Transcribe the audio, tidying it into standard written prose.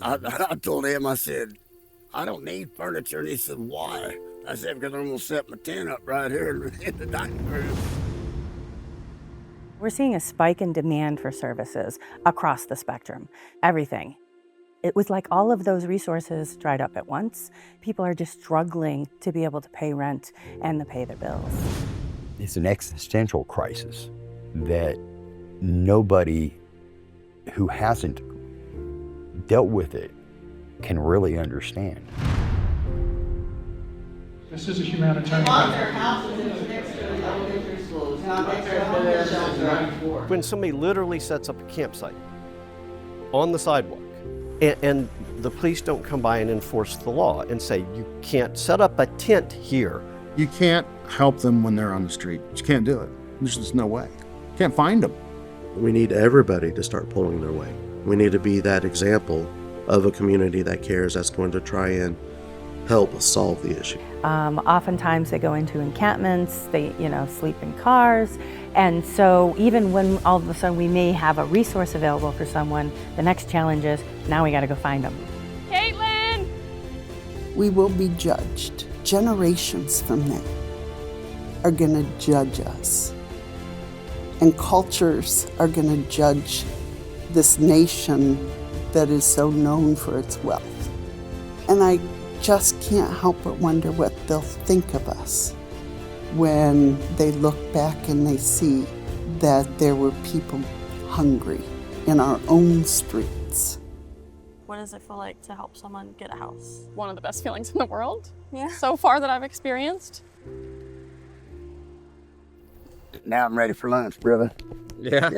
I told him, I said, I don't need furniture. And he said, why? I said, because I'm going to set my tent up right here in the dining room. We're seeing a spike in demand for services across the spectrum, everything. It was like all of those resources dried up at once. People are just struggling to be able to pay rent and to pay their bills. It's an existential crisis that nobody who hasn't dealt with it can really understand. This is a humanitarian. When somebody literally sets up a campsite on the sidewalk and the police don't come by and enforce the law and say, you can't set up a tent here. You can't help them when they're on the street. You can't do it. There's just no way. You can't find them. We need everybody to start pulling their weight. We need to be that example of a community that cares, that's going to try and help solve the issue. Oftentimes they go into encampments, they sleep in cars, and so even when all of a sudden we may have a resource available for someone, the next challenge is now we got to go find them. Caitlin! We will be judged. Generations from now are going to judge us, and cultures are going to judge this nation that is so known for its wealth. And I just can't help but wonder what they'll think of us when they look back and they see that there were people hungry in our own streets. What does it feel like to help someone get a house? One of the best feelings in the world, so far that I've experienced. Now I'm ready for lunch, brother. Yeah.